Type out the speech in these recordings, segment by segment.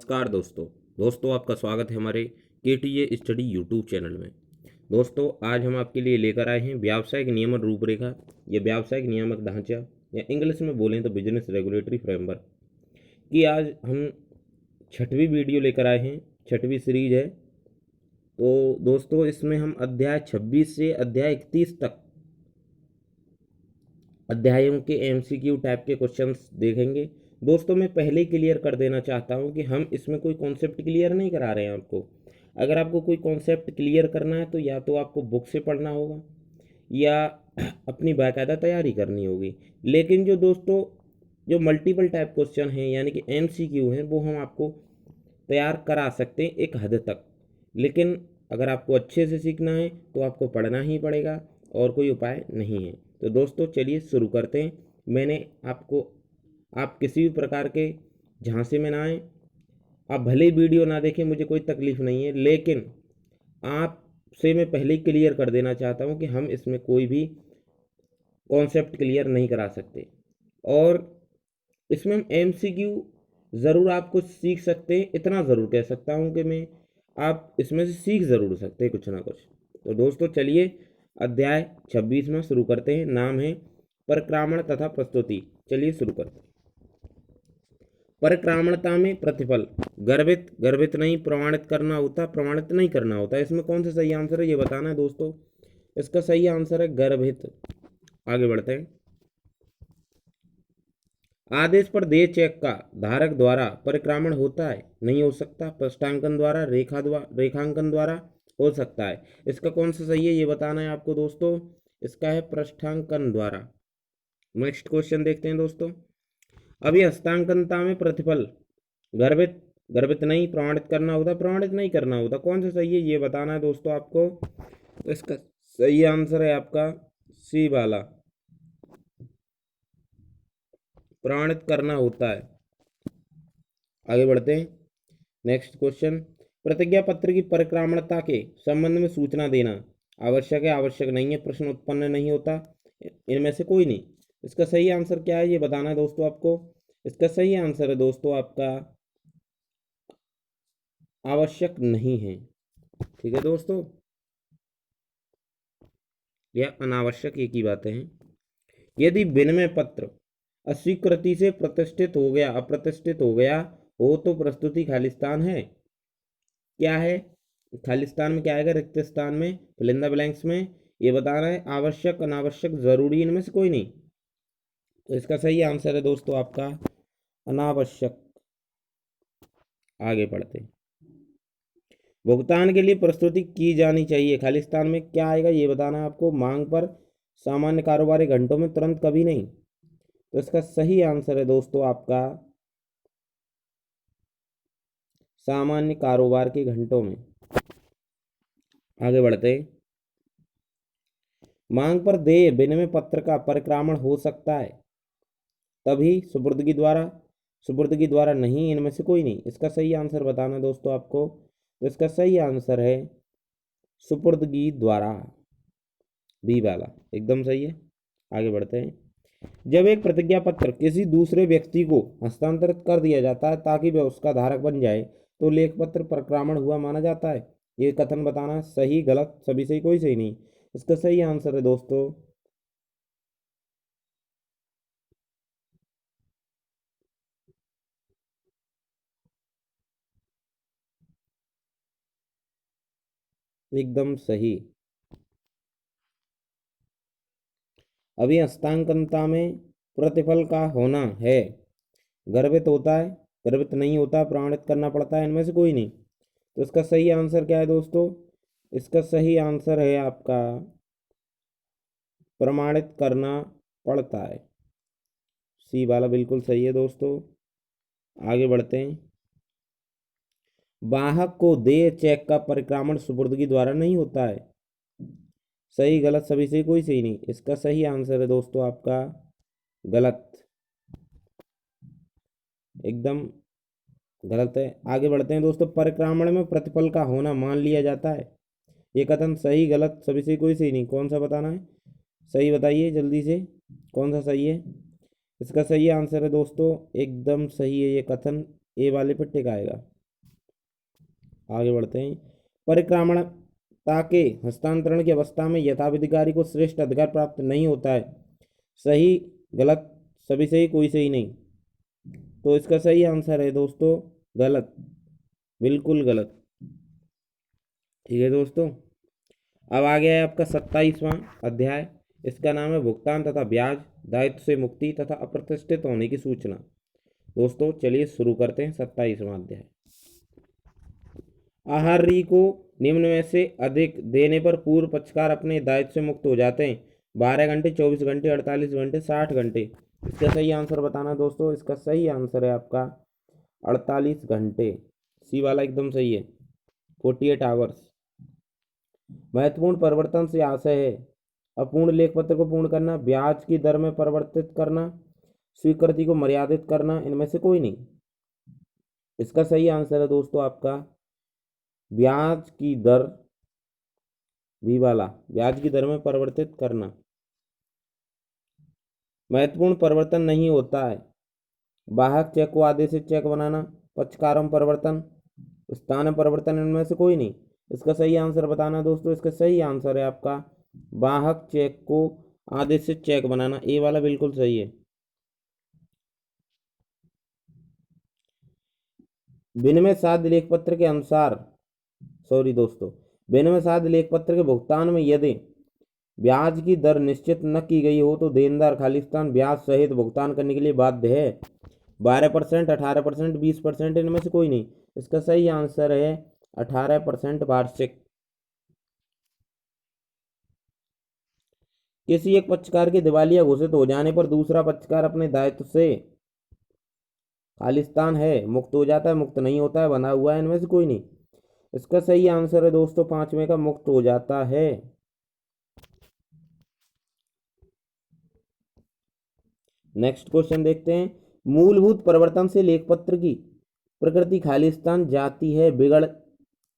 नमस्कार दोस्तों आपका स्वागत है हमारे के स्टडी यूट्यूब चैनल में। दोस्तों आज हम आपके लिए लेकर आए हैं व्यावसायिक नियमन रूपरेखा या व्यावसायिक नियामक ढांचा या इंग्लिश में बोलें तो बिजनेस रेगुलेटरी फ्रेमवर्क की आज हम छठवीं वीडियो लेकर आए हैं। छठवीं सीरीज है। तो दोस्तों इसमें हम अध्याय 26 से अध्याय 31 तक अध्यायों के एमसीक्यू टाइप के क्वेश्चंस देखेंगे। दोस्तों मैं पहले ही क्लियर कर देना चाहता हूं कि हम इसमें कोई कॉन्सेप्ट क्लियर नहीं करा रहे हैं आपको। अगर आपको कोई कॉन्सेप्ट क्लियर करना है तो या तो आपको बुक से पढ़ना होगा या अपनी बाकायदा तैयारी करनी होगी। लेकिन जो मल्टीपल टाइप क्वेश्चन हैं यानी कि एमसीक्यू हैं वो हम आपको तैयार करा सकते हैं एक हद तक। लेकिन अगर आपको अच्छे से सीखना है तो आपको पढ़ना ही पड़ेगा और कोई उपाय नहीं है। तो दोस्तों चलिए शुरू करते हैं। आप किसी भी प्रकार के झांसे में ना आए। आप भले ही वीडियो ना देखें, मुझे कोई तकलीफ़ नहीं है, लेकिन आपसे मैं पहले ही क्लियर कर देना चाहता हूं कि हम इसमें कोई भी कॉन्सेप्ट क्लियर नहीं करा सकते। और इसमें हम एमसीक्यू ज़रूर आप कुछ सीख सकते हैं, इतना ज़रूर कह सकता हूं कि मैं आप इसमें से सीख ज़रूर सकते हैं कुछ ना कुछ। तो दोस्तों चलिए अध्याय 26 में शुरू करते हैं। नाम है परिक्रामण तथा प्रस्तुति। चलिए शुरू करते हैं। परिक्रामणता में प्रतिफल गर्भित गर्भित नहीं प्रमाणित करना होता, प्रमाणित नहीं करना होता। इसमें कौन सा सही आंसर है ये बताना है दोस्तों। इसका सही आंसर है गर्भित। आगे बढ़ते हैं। आदेश पर देय चेक का धारक द्वारा परिक्रामण होता है, नहीं हो सकता। पृष्ठांकन द्वारा, रेखांकन द्वारा हो सकता है। इसका कौन सा सही है ये बताना है आपको दोस्तों। इसका है पृष्ठांकन द्वारा। नेक्स्ट क्वेश्चन देखते हैं दोस्तों। अभी हस्तांकनता में प्रतिफल गर्भित गर्भित नहीं प्रमाणित करना होता, प्रमाणित नहीं करना होता। कौन सा सही है ये बताना है दोस्तों आपको। तो इसका सही आंसर है आपका सी वाला, प्रमाणित करना होता है। आगे बढ़ते हैं। Next question. प्रतिज्ञा पत्र की परिक्रामणता के संबंध में सूचना देना आवश्यक है, आवश्यक नहीं है। प्रश्न उत्पन्न नहीं होता, इनमें से कोई नहीं। इसका सही आंसर क्या है ये बताना है दोस्तों आपको। इसका सही आंसर है दोस्तों आपका आवश्यक नहीं है। ठीक है दोस्तों, यह अनावश्यक एक ही बातें हैं। यदि विनिमय पत्र अस्वीकृति से प्रतिष्ठित हो गया, अप्रतिष्ठित हो गया हो तो प्रस्तुति खालिस्तान है। क्या है खालिस्तान में, क्या आएगा रिक्त स्थान में, फिल इन द ब्लैंक्स में। ये बताना है आवश्यक अनावश्यक जरूरी, इनमें से कोई नहीं। तो इसका सही आंसर है दोस्तों आपका अनावश्यक। आगे बढ़ते हैं। भुगतान के लिए प्रस्तुति की जानी चाहिए, खालिस्तान में क्या आएगा ये बताना है आपको। मांग पर, सामान्य कारोबारी घंटों में, तुरंत कभी नहीं। तो इसका सही आंसर है दोस्तों आपका सामान्य कारोबार के घंटों में। आगे बढ़ते हैं। मांग पर देय विनिमय पत्र का परिक्रामण हो सकता है तभी सुपुर्दगी द्वारा नहीं, इनमें से कोई नहीं। इसका सही आंसर बताना दोस्तों आपको। तो इसका सही आंसर है सुपुर्दगी द्वारा, बी वाला एकदम सही है। आगे बढ़ते हैं। जब एक प्रतिज्ञा पत्र किसी दूसरे व्यक्ति को हस्तांतरित कर दिया जाता है ताकि वह उसका धारक बन जाए तो लेख पत्र परिक्रामण हुआ माना जाता है। ये कथन बताना सही गलत, सभी सही कोई सही नहीं। इसका सही आंसर है दोस्तों एकदम सही। अभी हस्तांकनता में प्रतिफल का होना है, गर्भित होता है, गर्भित नहीं होता, प्रमाणित करना पड़ता है, इनमें से कोई नहीं। तो इसका सही आंसर क्या है दोस्तों। इसका सही आंसर है आपका प्रमाणित करना पड़ता है, सी वाला बिल्कुल सही है दोस्तों। आगे बढ़ते हैं। वाहक को देय चेक का परिक्रामण सुपुर्दगी द्वारा नहीं होता है। सही गलत सभी से कोई सही नहीं। इसका सही आंसर है दोस्तों आपका गलत, एकदम गलत है। आगे बढ़ते हैं दोस्तों। परिक्रामण में प्रतिफल का होना मान लिया जाता है, ये कथन सही गलत सभी से कोई सही नहीं। कौन सा बताना है, सही बताइए जल्दी से, कौन सा सही है। इसका सही आंसर है दोस्तों एकदम सही है ये कथन, ए वाले पे टिक आएगा। आगे बढ़ते हैं। परिक्रामणता के हस्तांतरण की अवस्था में यथाधिकारी को श्रेष्ठ अधिकार प्राप्त नहीं होता है। सही गलत सभी सही कोई सही नहीं। तो इसका सही आंसर है दोस्तों गलत, बिल्कुल गलत। ठीक है दोस्तों, अब आ गया है आपका 27वां अध्याय। इसका नाम है भुगतान तथा ब्याज, दायित्व से मुक्ति तथा अप्रतिष्ठित होने की सूचना। दोस्तों चलिए शुरू करते हैं 27वां अध्याय। आहारी को निम्न में से अधिक देने पर पूर्व पक्षकार अपने दायित्व से मुक्त हो जाते हैं। 12 घंटे, 24 घंटे, 48 घंटे, 60 घंटे। इसका सही आंसर बताना दोस्तों। इसका सही आंसर है आपका 48 घंटे। सी वाला एकदम सही है, 48 आवर्स। महत्वपूर्ण परिवर्तन से आशय है अपूर्ण लेख पत्र को पूर्ण करना, ब्याज की दर में परिवर्तित करना, स्वीकृति को मर्यादित करना। इनमें से कोई नहीं। इसका सही आंसर है दोस्तों आपका ब्याज की दर, बी वाला, ब्याज की दर में परिवर्तित करना। महत्वपूर्ण परिवर्तन नहीं होता है वाहक चेक को आदेशित चेक बनाना, पक्षकारों परिवर्तन, स्थान परिवर्तन। इनमें से कोई नहीं। इसका सही आंसर बताना दोस्तों। इसका सही आंसर है आपका वाहक चेक को आदेशित चेक बनाना। ए वाला बिल्कुल सही है। विनिमय साध्य लेख पत्र के अनुसार, सॉरी दोस्तों, विनिमय साध्य लेख पत्र के भुगतान में यदि ब्याज की दर निश्चित न की गई हो तो देनदार खालिस्तान ब्याज सहित भुगतान करने के लिए बाध्य है। 12%, 18%, 20%। इनमें से कोई नहीं। इसका सही आंसर है 18% वार्षिक। किसी एक पक्षकार के दिवालिया घोषित हो जाने पर दूसरा पक्षकार अपने दायित्व से खालिस्तान है मुक्त हो जाता है, मुक्त नहीं होता है, बंधा हुआ है। इनमें से कोई नहीं। इसका सही आंसर है दोस्तों 5वें का, मुक्त हो जाता है। नेक्स्ट क्वेश्चन देखते हैं। मूलभूत परिवर्तन से लेखपत्र की प्रकृति खालिस्तान जाती है, बिगड़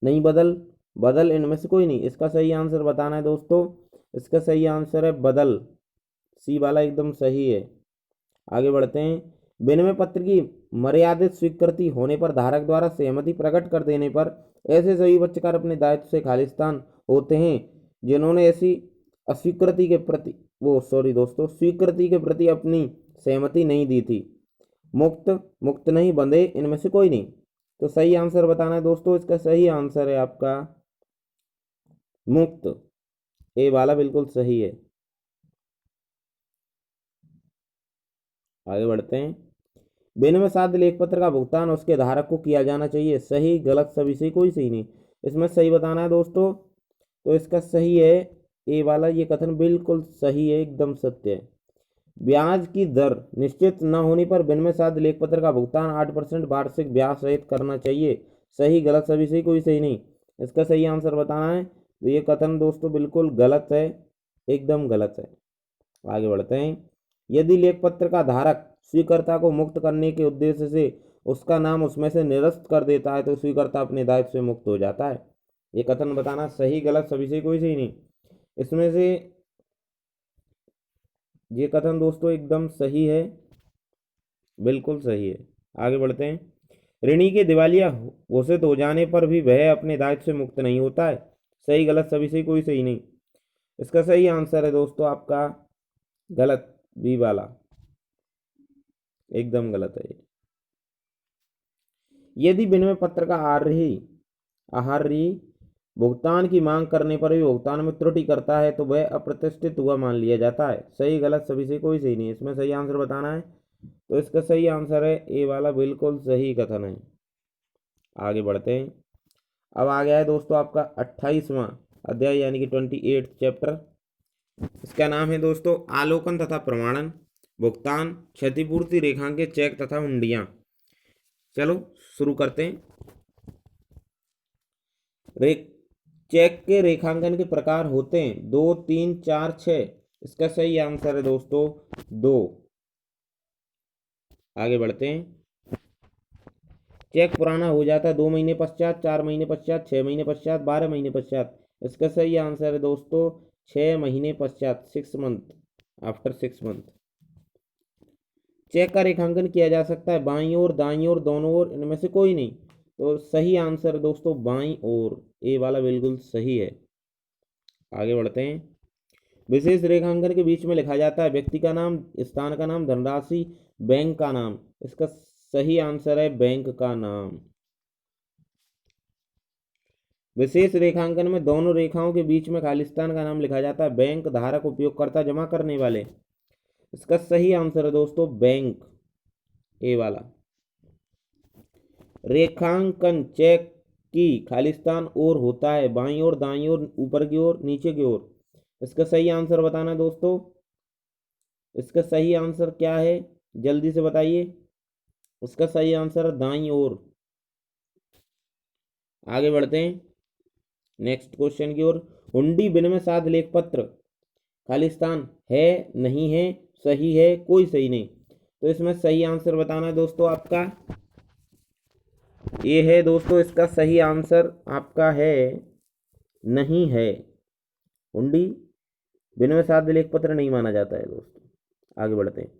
नहीं बदल, बदल। इनमें से कोई नहीं। इसका सही आंसर बताना है दोस्तों। इसका सही आंसर है बदल। सी वाला एकदम सही है। आगे बढ़ते हैं। विनिमय पत्र की मर्यादित स्वीकृति होने पर धारक द्वारा सहमति प्रकट कर देने पर ऐसे सभी पक्षकार अपने दायित्व से खालिस्तान होते हैं जिन्होंने ऐसी अस्वीकृति के प्रति स्वीकृति के प्रति अपनी सहमति नहीं दी थी। मुक्त, मुक्त नहीं, बंधे। इनमें से कोई नहीं। तो सही आंसर बताना है दोस्तों। इसका सही आंसर है आपका मुक्त। ए वाला बिल्कुल सही है। आगे बढ़ते हैं। विनिमय साध्य लेख पत्र का भुगतान उसके धारक को किया जाना चाहिए। सही गलत सभी सही कोई सही नहीं। इसमें सही बताना है दोस्तों। तो इसका सही है ए वाला, ये कथन बिल्कुल सही है, एकदम सत्य है। ब्याज की दर निश्चित न होने पर विनिमय साध्य लेख पत्र का भुगतान 8% वार्षिक ब्याज सहित करना चाहिए। सही गलत सभी सही कोई सही नहीं। इसका सही आंसर बताना है। तो ये कथन दोस्तों बिल्कुल गलत है, एकदम गलत है। आगे बढ़ते हैं। यदि लेख पत्र का धारक स्वीकर्ता को मुक्त करने के उद्देश्य से उसका नाम उसमें से निरस्त कर देता है तो स्वीकर्ता अपने दायित्व से मुक्त हो जाता है। ये कथन बताना। सही गलत सभी से कोई सही नहीं। इसमें से ये कथन दोस्तों एकदम सही है, बिल्कुल सही है। आगे बढ़ते हैं। ऋणी के दिवालिया घोषित हो जाने पर भी वह अपने दायित्व से मुक्त नहीं होता है। सही गलत सभी से कोई सही नहीं। इसका सही आंसर है दोस्तों आपका गलत, बी वाला, एकदम गलत है। यदि विनिमय पत्र का आहारी भुगतान की मांग करने पर भी भुगतान में त्रुटि करता है तो वह अप्रतिष्ठित हुआ मान लिया जाता है। सही गलत सभी से कोई सही नहीं। इसमें सही आंसर बताना है। तो इसका सही आंसर है ए वाला, बिल्कुल सही कथन है। आगे बढ़ते हैं। अब आ गया है दोस्तों आपका 28वां अध्याय यानी कि 28 चैप्टर। इसका नाम है दोस्तों आलोकन तथा प्रमाणन, भुगतान, क्षतिपूर्ति, रेखांकित चेक तथा हुंडियां। चलो शुरू करते हैं। चेक के रेखांकन के प्रकार होते हैं 2, 3, 4, 6। इसका सही आंसर है दोस्तों 2। आगे बढ़ते हैं। चेक पुराना हो जाता है 2 महीने पश्चात, 4 महीने पश्चात, 6 महीने पश्चात, 12 महीने पश्चात। इसका सही आंसर है दोस्तों 6 महीने पश्चात, 6 मंथ, आफ्टर 6 मंथ। चेक का रेखांकन किया जा सकता है बाईं ओर, दाईं ओर, दोनों ओर, इनमें से कोई नहीं। तो सही आंसर दोस्तों बाईं ओर, ए वाला बिल्कुल सही है। आगे बढ़ते हैं। विशेष रेखांकन के बीच में लिखा जाता है व्यक्ति का नाम, स्थान का नाम, धनराशि, बैंक का नाम। इसका सही आंसर है बैंक का नाम। विशेष रेखांकन में दोनों रेखाओं के बीच में खालिस्तान का नाम लिखा जाता है बैंक, धारक, उपयोगकर्ता, जमा करने वाले। इसका सही आंसर है दोस्तों बैंक, ए वाला। रेखांकन चेक की खालिस्तान ओर होता है बाईं ओर, दाईं ओर, ऊपर की ओर, नीचे की ओर। इसका सही आंसर बताना है दोस्तों। इसका सही आंसर क्या है जल्दी से बताइए। इसका सही आंसर है दाईं ओर। आगे बढ़ते हैं नेक्स्ट क्वेश्चन की ओर। हुंडी विनिमय साध लेख पत्र खालिस्तान है, नहीं है, सही है, कोई सही नहीं। तो इसमें सही आंसर बताना है दोस्तों आपका। ये है दोस्तों, इसका सही आंसर आपका है नहीं है। हुंडी विनिमय साध लेख पत्र नहीं माना जाता है दोस्तों। आगे बढ़ते हैं।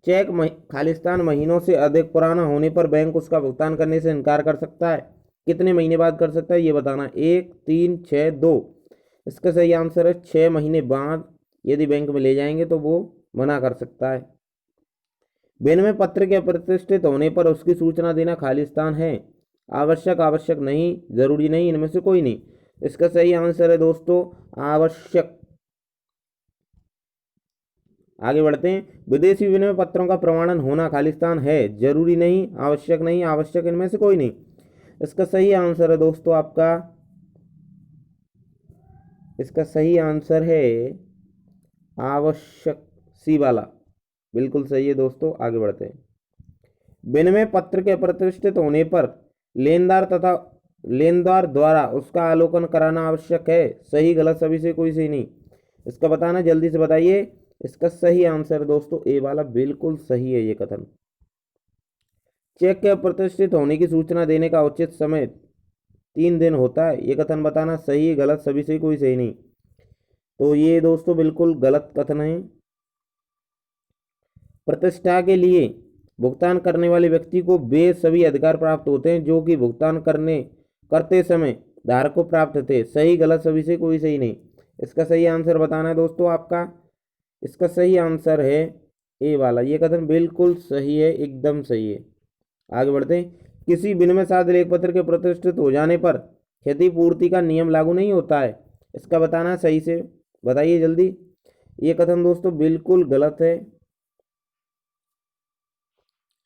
चेक खालिस्तान महीनों से अधिक पुराना होने पर बैंक उसका भुगतान करने से इनकार कर सकता है। कितने महीने बाद कर सकता है ये बताना। 1, 3, 6, 2। इसका सही आंसर है 6 महीने बाद यदि बैंक में ले जाएंगे तो वो मना कर सकता है। विनिमय पत्र के अप्रतिष्ठित होने पर उसकी सूचना देना खालिस्तान है। आवश्यक, आवश्यक नहीं, जरूरी नहीं, इनमें से कोई नहीं। इसका सही आंसर है दोस्तों आवश्यक। आगे बढ़ते हैं। विदेशी विनिमय पत्रों का प्रमाणन होना खालिस्तान है, जरूरी नहीं, आवश्यक नहीं, आवश्यक, इनमें से कोई नहीं। इसका सही आंसर है दोस्तों आपका, इसका सही आंसर है आवश्यक, सी वाला बिल्कुल सही है दोस्तों। आगे बढ़ते हैं। विनिमय पत्र के अप्रतिष्ठित होने पर लेनदार तथा लेनदार द्वारा उसका आलोकन कराना आवश्यक है। सही, गलत, सभी से कोई सही नहीं। इसका बताना जल्दी से बताइए। इसका सही आंसर दोस्तों ए वाला बिल्कुल सही है ये कथन। चेक के अप्रतिष्ठित होने की सूचना देने का उचित समय 3 दिन होता है। ये कथन बताना सही, गलत, सभी से कोई सही नहीं। तो ये दोस्तों बिल्कुल गलत कथन है। प्रतिष्ठा के लिए भुगतान करने वाले व्यक्ति को वे सभी अधिकार प्राप्त होते हैं जो कि भुगतान करते समय धारक को प्राप्त थे। सही, गलत, सभी से कोई सही नहीं। इसका सही आंसर बताना है दोस्तों आपका। इसका सही आंसर है ए वाला। ये कथन बिल्कुल सही है, एकदम सही है। आगे बढ़ते हैं। किसी विनिमय साध लेख पत्र के प्रतिष्ठित हो जाने पर क्षतिपूर्ति का नियम लागू नहीं होता है। इसका बताना सही से बताइए जल्दी। ये कथन दोस्तों बिल्कुल गलत है।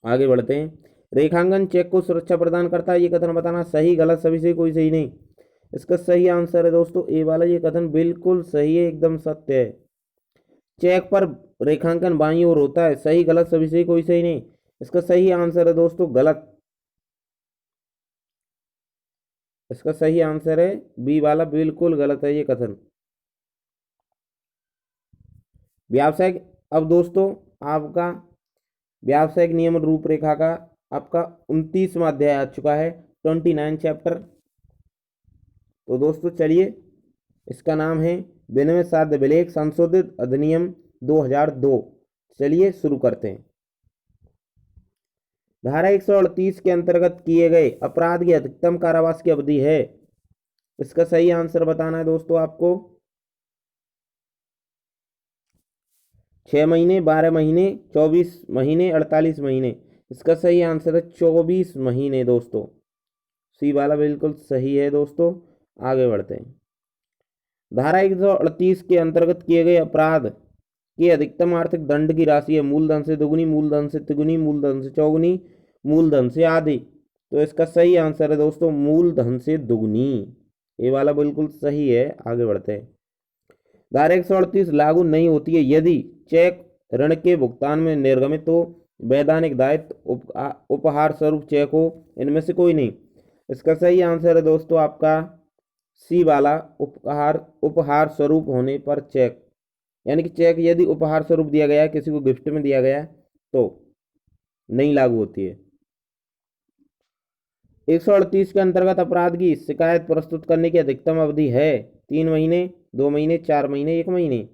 आगे बढ़ते हैं। रेखांकन चेक को सुरक्षा प्रदान करता है। ये कथन बताना सही, गलत, सभी से कोई सही नहीं। इसका सही आंसर है दोस्तों ए वाला। ये कथन बिल्कुल सही है, एकदम सत्य है। चेक पर रेखांकन बाईं ओर होता है। सही, गलत, सभी से कोई सही नहीं। इसका सही आंसर है दोस्तों गलत। इसका सही आंसर है बी वाला, बिल्कुल गलत है ये कथन। व्यावसायिक, अब दोस्तों आपका व्यावसायिक नियम रूपरेखा का आपका 29वां अध्याय आ चुका है, 29 चैप्टर। तो दोस्तों चलिए, इसका नाम है विनिमय साध विलेख संशोधित अधिनियम 2002। चलिए शुरू करते हैं। धारा 138 के अंतर्गत किए गए अपराध की अधिकतम कारावास की अवधि है। इसका सही आंसर बताना है दोस्तों आपको। 6 महीने, 12 महीने, 24 महीने, 48 महीने। इसका सही आंसर है 24 महीने दोस्तों। सी वाला बिल्कुल सही है दोस्तों। आगे बढ़ते हैं। धारा 138 के अंतर्गत किए गए अपराध की अधिकतम आर्थिक दंड की राशि है मूलधन से दुगुनी, मूलधन से तिगुनी, मूलधन से चौगुनी, मूलधन से आधी। तो इसका सही आंसर है दोस्तों मूलधन से दुगुनी। ये वाला बिल्कुल सही है। आगे बढ़ते हैं। धारा 138 लागू नहीं होती है यदि चेक ऋण के भुगतान में निर्गमित हो, वैधानिक दायित्व उपहार स्वरूप चेक हो, इनमें से कोई नहीं। इसका सही आंसर है दोस्तों आपका सी वाला, उपहार स्वरूप होने पर चेक, यानी कि चेक यदि उपहार स्वरूप दिया गया है, किसी को गिफ्ट में दिया गया है, तो नहीं लागू होती है। 138 के अंतर्गत अपराध की शिकायत प्रस्तुत करने की अधिकतम अवधि है 3 महीने, 2 महीने, 4 महीने, 1 महीने।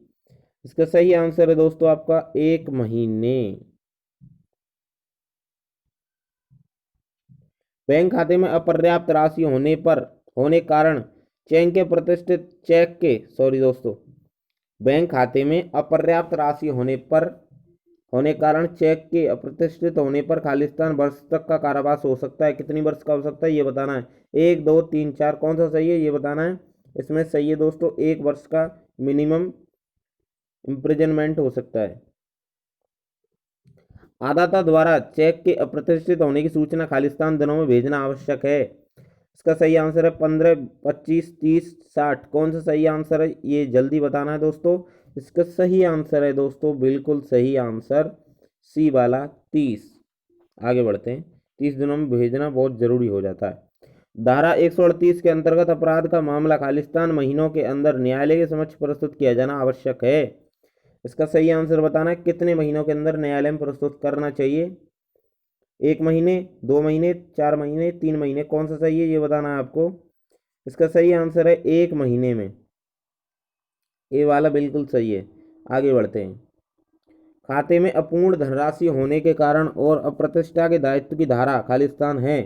इसका सही आंसर है दोस्तों आपका 1 महीने। बैंक खाते में अपर्याप्त राशि होने कारण बैंक खाते में अपर्याप्त राशि होने कारण चेक के अप्रतिष्ठित होने पर खालिस्तान वर्ष तक का कारावास हो सकता है। कितनी वर्ष का हो सकता है ये बताना है। 1, 2, 3, 4 कौन सा सही है ये बताना है। इसमें सही है दोस्तों 1 वर्ष का मिनिमम इम्प्रिजनमेंट हो सकता है। आदाता द्वारा चेक के अप्रतिष्ठित होने की सूचना खालिस्तान दिनों में भेजना आवश्यक है। इसका सही आंसर है 15, 25, 30, 60 कौन सा सही आंसर है ये जल्दी बताना है दोस्तों। इसका सही आंसर है दोस्तों, बिल्कुल सही आंसर सी वाला 30। आगे बढ़ते हैं। 30 दिनों में भेजना बहुत जरूरी हो जाता है। धारा 138 के अंतर्गत अपराध का मामला खालिस्तान महीनों के अंदर न्यायालय के समक्ष प्रस्तुत किया जाना आवश्यक है। इसका सही आंसर बताना है कितने महीनों के अंदर न्यायालय में प्रस्तुत करना चाहिए। 1 महीने, 2 महीने, 4 महीने, 3 महीने कौन सा सही है ये बताना है आपको। इसका सही आंसर है 1 महीने में, ये वाला बिल्कुल सही है। आगे बढ़ते हैं। खाते में अपूर्ण धनराशि होने के कारण और अप्रतिष्ठा के दायित्व की धारा खालिस्तान है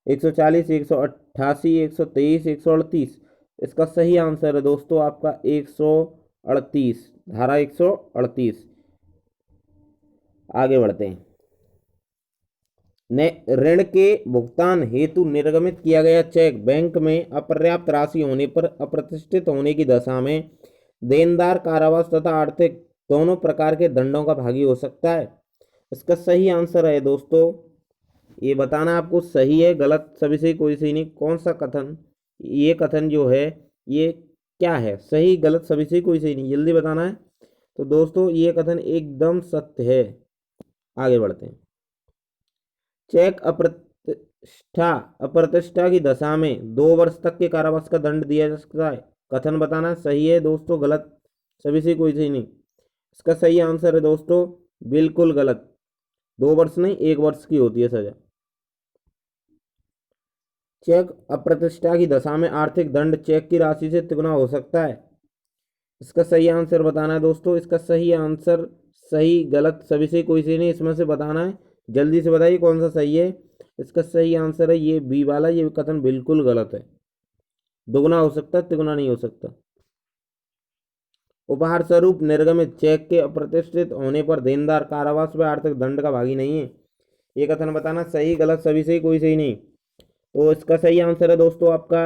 140, 188, 123, 138। इसका सही आंसर है दोस्तों आपका 138, धारा 138। आगे बढ़ते हैं। ऋण के भुगतान हेतु निर्गमित किया गया चेक बैंक में अपर्याप्त राशि होने पर अप्रतिष्ठित होने की दशा में देनदार कारावास तथा आर्थिक दोनों प्रकार के दंडों का भागी हो सकता है। इसका सही आंसर है दोस्तों, ये बताना आपको सही है गलत सभी से कोई सही नहीं। कौन सा कथन, ये कथन जो है ये क्या है, सही गलत सभी से कोई सही नहीं, जल्दी बताना है। तो दोस्तों ये कथन एकदम सत्य है। आगे बढ़ते हैं। चेक अप्रतिष्ठा की दशा में 2 वर्ष तक के कारावास का दंड दिया जा सकता है। कथन बताना सही है दोस्तों गलत सभी से कोई सही नहीं। इसका सही आंसर है दोस्तों बिल्कुल गलत, 2 वर्ष नहीं 1 वर्ष की होती है सजा। चेक अप्रतिष्ठा की दशा में आर्थिक दंड चेक की राशि से तिगुना हो सकता है। इसका सही आंसर बताना है दोस्तों। इसका सही आंसर सही गलत सभी से कोई सही नहीं, इसमें से बताना है। जल्दी से बताइए कौन सा सही है। इसका सही आंसर है ये बी वाला, ये कथन बिल्कुल गलत है। दुगना हो सकता है, तिगुना नहीं हो सकता। उपहार स्वरूप निर्गमित चेक के अप्रतिष्ठित होने पर देनदार कारावास व आर्थिक दंड का भागी नहीं है। ये कथन बताना सही गलत सभी से कोई सही नहीं। तो इसका सही आंसर है दोस्तों आपका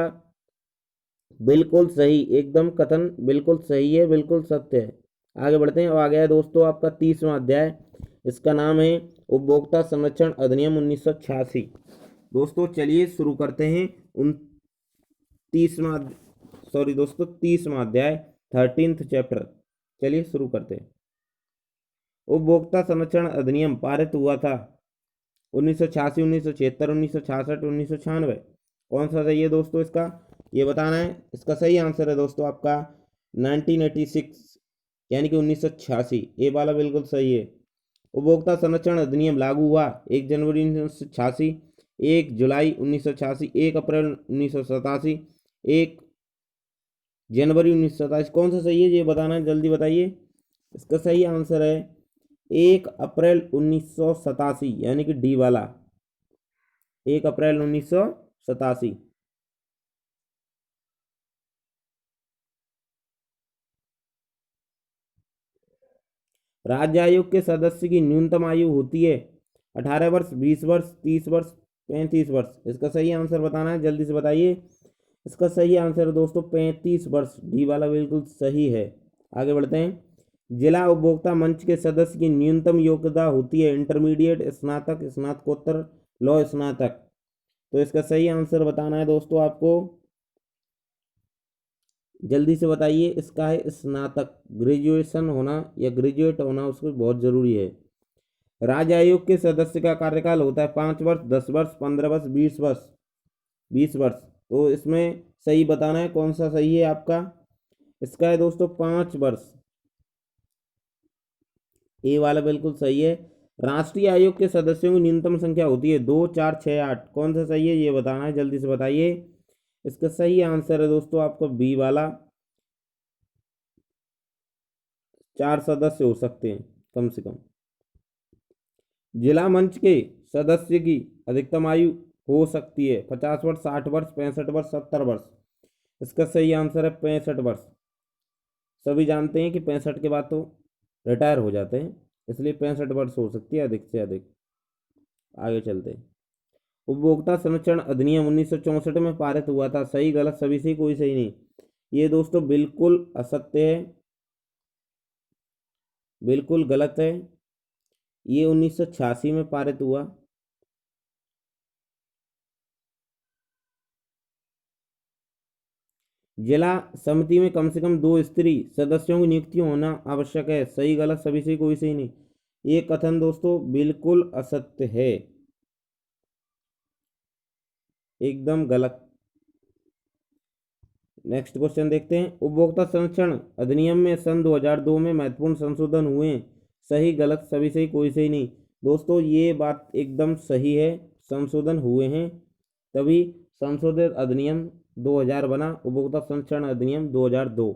बिल्कुल सही, एकदम कथन बिल्कुल सही है, बिल्कुल सत्य है। आगे बढ़ते हैं। और आ गया है दोस्तों आपका 30वां अध्याय। इसका नाम है उपभोक्ता संरक्षण अधिनियम 1986। दोस्तों चलिए शुरू करते हैं 29वां, सॉरी दोस्तों 30वां अध्याय, 13th चैप्टर। चलिए शुरू करते हैं। उपभोक्ता संरक्षण अधिनियम पारित हुआ था 1986, 1976, 1966, 1996। कौन सा सही है दोस्तों इसका ये बताना है। इसका सही आंसर है दोस्तों आपका 1986 यानी कि 1986, ये वाला बिल्कुल सही है। उपभोक्ता संरक्षण अधिनियम लागू हुआ 1 जनवरी 1986, 1 जुलाई 1986, 1 अप्रैल 1987, 1 जनवरी 1987। कौन सा सही है ये बताना है, जल्दी बताइए। इसका सही आंसर है 1 अप्रैल 1987 यानी कि डी वाला, 1 अप्रैल 1987। राज्य आयोग के सदस्य की न्यूनतम आयु होती है 18 वर्ष, 20 वर्ष, 30 वर्ष, 35 वर्ष। इसका सही आंसर बताना है, जल्दी से बताइए। इसका सही आंसर है दोस्तों 35 वर्ष, डी वाला बिल्कुल सही है। आगे बढ़ते हैं। जिला उपभोक्ता मंच के सदस्य की न्यूनतम योग्यता होती है इंटरमीडिएट, स्नातक, स्नातकोत्तर, लॉ स्नातक। तो इसका सही आंसर बताना है दोस्तों आपको, जल्दी से बताइए। इसका है स्नातक, ग्रेजुएशन होना या ग्रेजुएट होना उसको बहुत जरूरी है। राज्य आयोग के सदस्य का कार्यकाल होता है 5 वर्ष, 10 वर्ष, 15 वर्ष, 20 वर्ष, 20 वर्ष। तो इसमें सही बताना है कौन सा सही है आपका। इसका है दोस्तों 5 वर्ष, ए वाला बिल्कुल सही है। राष्ट्रीय आयोग के सदस्यों की न्यूनतम संख्या होती है 2, 4, 6, 8। कौन सा सही है ये बताना है, जल्दी से बताइए। इसका सही आंसर है दोस्तों आपको बी वाला, 4 सदस्य हो सकते हैं कम से कम। जिला मंच के सदस्य की अधिकतम आयु हो सकती है। 50 वर्ष, 60 वर्ष, 65 वर्ष, 70 वर्ष। इसका सही आंसर है 65 वर्ष। सभी जानते हैं कि 65 के बाद तो रिटायर हो जाते हैं, इसलिए 65 वर्ष हो सकती है अधिक से अधिक। आगे चलते हैं। उपभोक्ता संरक्षण अधिनियम 1964 में पारित हुआ था। सही गलत सभी से कोई सही नहीं। ये दोस्तों बिल्कुल असत्य है, बिल्कुल गलत है। ये 1986 में पारित हुआ। जिला समिति में कम से कम 2 स्त्री सदस्यों की नियुक्ति होना आवश्यक है। सही गलत सभी से कोई सही नहीं। ये कथन दोस्तों बिल्कुल असत्य है, एकदम गलत। नेक्स्ट क्वेश्चन देखते हैं। उपभोक्ता संरक्षण अधिनियम में सन 2002 में महत्वपूर्ण संशोधन हुए। सही गलत सभी सही कोई सही नहीं। दोस्तों ये बात एकदम सही है, संशोधन हुए हैं, तभी संशोधित अधिनियम 2000 बना। उपभोक्ता संरक्षण अधिनियम 2002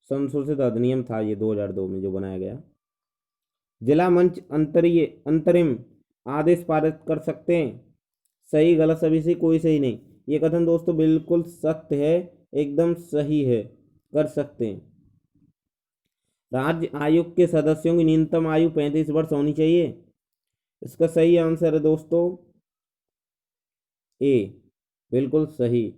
संशोधित अधिनियम था, ये 2002 में जो बनाया गया। जिला मंच अंतरिम आदेश पारित कर सकते हैं। सही गलत सभी से कोई सही नहीं। ये कथन दोस्तों बिल्कुल सत्य है, एकदम सही है, कर सकते हैं। राज्य आयोग के सदस्यों की न्यूनतम आयु 35 वर्ष होनी चाहिए। इसका सही आंसर है दोस्तों ए, बिल्कुल सही।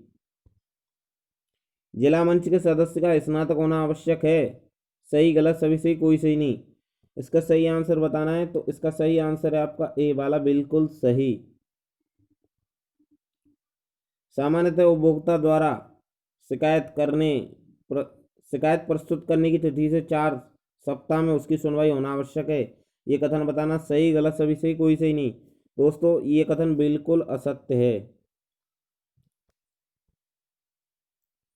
जिला मंच के सदस्य का स्नातक होना आवश्यक है। सही गलत सभी से कोई सही नहीं। इसका सही आंसर बताना है तो इसका सही आंसर है आपका ए वाला, बिल्कुल सही। सामान्यतः उपभोक्ता द्वारा शिकायत शिकायत प्रस्तुत करने की तिथि से 4 सप्ताह में उसकी सुनवाई होना आवश्यक है। ये कथन बताना। सही गलत सभी से कोई सही नहीं। दोस्तों ये कथन बिल्कुल असत्य है।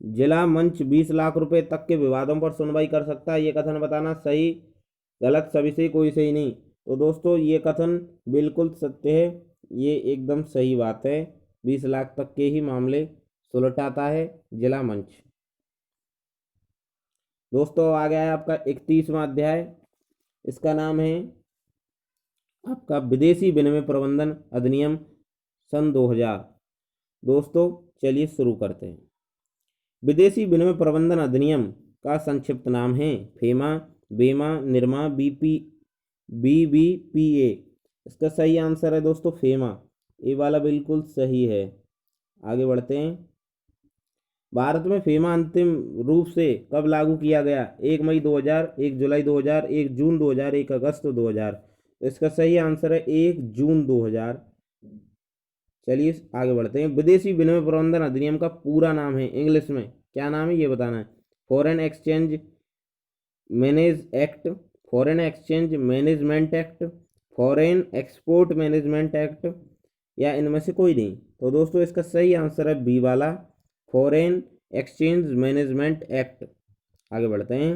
जिला मंच 20 लाख रुपए तक के विवादों पर सुनवाई कर सकता है। ये कथन बताना। सही गलत सभी से कोई सही नहीं। तो दोस्तों ये कथन बिल्कुल सत्य है, ये एकदम सही बात है। 20 लाख तक के ही मामले सुलटाता है जिला मंच। दोस्तों आ गया है आपका 31वां अध्याय। इसका नाम है आपका विदेशी विनिमय प्रबंधन अधिनियम सन 2000। दोस्तों चलिए शुरू करते हैं। विदेशी विनिमय प्रबंधन अधिनियम का संक्षिप्त नाम है फेमा, बेमा, निरमा, BBPA। इसका सही आंसर है दोस्तों फेमा, ये वाला बिल्कुल सही है। आगे बढ़ते हैं। भारत में फेमा अंतिम रूप से कब लागू किया गया? 1 मई 2000, 1 जुलाई 2000, 1 जून 2000, 1 अगस्त 2000। तो इसका सही आंसर है 1 जून 2000। चलिए आगे बढ़ते हैं। विदेशी विनिमय प्रबंधन अधिनियम का पूरा नाम है, इंग्लिश में क्या नाम है ये बताना है। Foreign exchange manage act, foreign exchange management act, foreign export management act, या इनमें से कोई नहीं। तो दोस्तों इसका सही आंसर है बी वाला, फॉरेन एक्सचेंज मैनेजमेंट एक्ट। आगे बढ़ते हैं।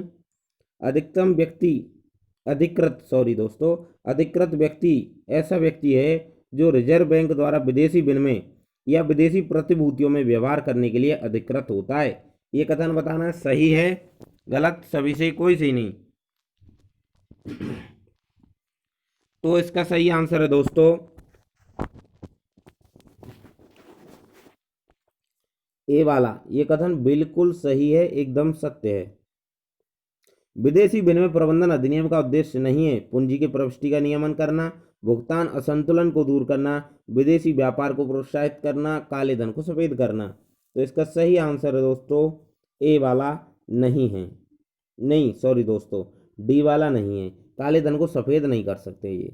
अधिकतम व्यक्ति अधिकृत व्यक्ति ऐसा व्यक्ति है जो रिजर्व बैंक द्वारा विदेशी विनिमय या विदेशी प्रतिभूतियों में व्यवहार करने के लिए अधिकृत होता है। ये कथन बताना सही है गलत सभी से कोई सही नहीं। तो इसका सही आंसर है दोस्तों ए वाला, ये कथन बिल्कुल सही है, एकदम सत्य है। विदेशी विनिमय प्रबंधन अधिनियम का उद्देश्य नहीं है पूंजी की प्रविष्टि का नियमन करना, भुगतान असंतुलन को दूर करना, विदेशी व्यापार को प्रोत्साहित करना, काले धन को सफेद करना। तो इसका सही आंसर है दोस्तों ए वाला, नहीं है, नहीं सॉरी दोस्तों, डी वाला नहीं है। काले धन को सफेद नहीं कर सकते ये,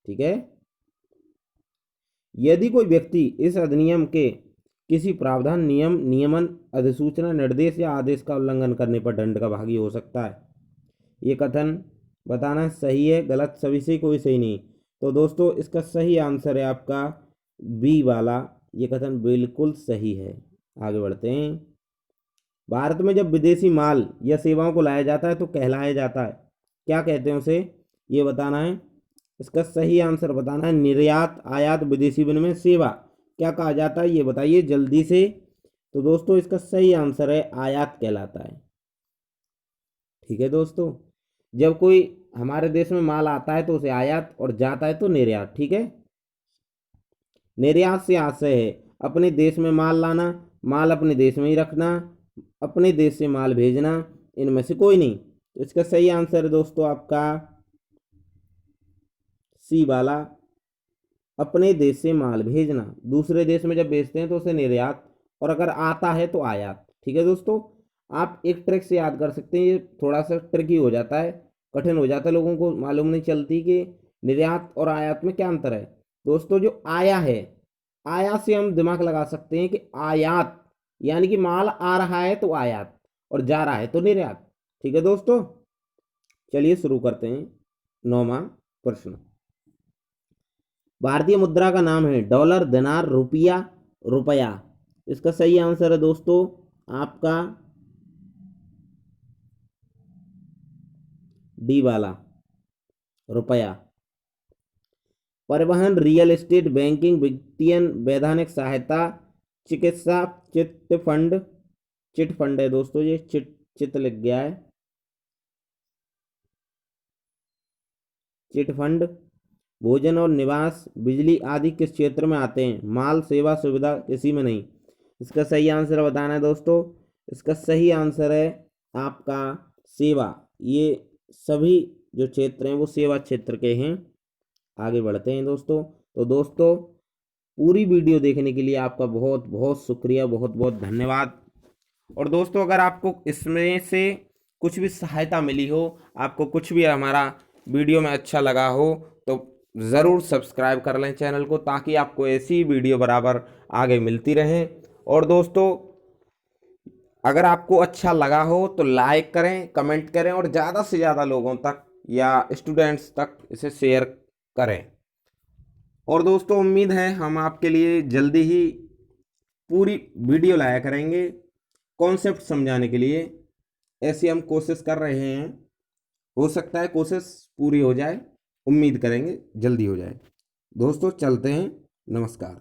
ठीक है। यदि कोई व्यक्ति इस अधिनियम के किसी प्रावधान, नियम, नियमन, अधिसूचना, निर्देश या आदेश का उल्लंघन करने पर दंड का भागी हो सकता है। ये कथन बताना सही है गलत सभी से कोई सही नहीं। तो दोस्तों इसका सही आंसर है आपका बी वाला, ये कथन बिल्कुल सही है। आगे बढ़ते हैं। भारत में जब विदेशी माल या सेवाओं को लाया जाता है तो कहलाया जाता है, क्या कहते हैं उसे, ये बताना है। इसका सही आंसर बताना है निर्यात, आयात, विदेशी विनिमय, सेवा। क्या कहा जाता है ये बताइए जल्दी से। तो दोस्तों इसका सही आंसर है आयात कहलाता है, ठीक है दोस्तों। जब कोई हमारे देश में माल आता है तो उसे आयात और जाता है तो निर्यात, ठीक है। निर्यात से आशय है अपने देश में माल लाना, माल अपने देश में ही रखना, अपने देश से माल भेजना, इनमें से कोई नहीं। तो इसका सही आंसर है दोस्तों आपका सी वाला, अपने देश से माल भेजना। दूसरे देश में जब बेचते हैं तो उसे निर्यात, और अगर आता है तो आयात। ठीक है दोस्तों, आप एक ट्रिक से याद कर सकते हैं, ये थोड़ा सा ट्रिकी हो जाता है, कठिन हो जाता है, लोगों को मालूम नहीं चलती कि निर्यात और आयात में क्या अंतर है। दोस्तों जो आया है, आया से हम दिमाग लगा सकते हैं कि आयात यानी कि माल आ रहा है तो आयात, और जा रहा है तो निर्यात। ठीक है दोस्तों, चलिए शुरू करते हैं। 9वां प्रश्न, भारतीय मुद्रा का नाम है डॉलर, दिनार, रुपया, रुपया। इसका सही आंसर है दोस्तों आपका डी वाला, रुपया। परिवहन, रियल एस्टेट, बैंकिंग, वित्तीय, वैधानिक सहायता, चिकित्सा, चिट फंड, चिट फंड है दोस्तों, ये चिट चिट लिख गया है, चिट फंड। भोजन और निवास, बिजली आदि किस क्षेत्र में आते हैं? माल, सेवा, सुविधा, किसी में नहीं। इसका सही आंसर बताना है दोस्तों। इसका सही आंसर है आपका सेवा। ये सभी जो क्षेत्र हैं वो सेवा क्षेत्र के हैं। आगे बढ़ते हैं दोस्तों। तो दोस्तों पूरी वीडियो देखने के लिए आपका बहुत बहुत शुक्रिया, बहुत बहुत धन्यवाद। और दोस्तों अगर आपको इसमें से कुछ भी सहायता मिली हो, आपको कुछ भी हमारा वीडियो में अच्छा लगा हो, तो ज़रूर सब्सक्राइब कर लें चैनल को, ताकि आपको ऐसी वीडियो बराबर आगे मिलती रहें। और दोस्तों अगर आपको अच्छा लगा हो तो लाइक करें, कमेंट करें, और ज़्यादा से ज़्यादा लोगों तक या स्टूडेंट्स तक इसे शेयर करें। और दोस्तों उम्मीद है हम आपके लिए जल्दी ही पूरी वीडियो लाया करेंगे कॉन्सेप्ट समझाने के लिए। ऐसी हम कोशिश कर रहे हैं, हो सकता है कोशिश पूरी हो जाए, उम्मीद करेंगे जल्दी हो जाए। दोस्तों चलते हैं, नमस्कार।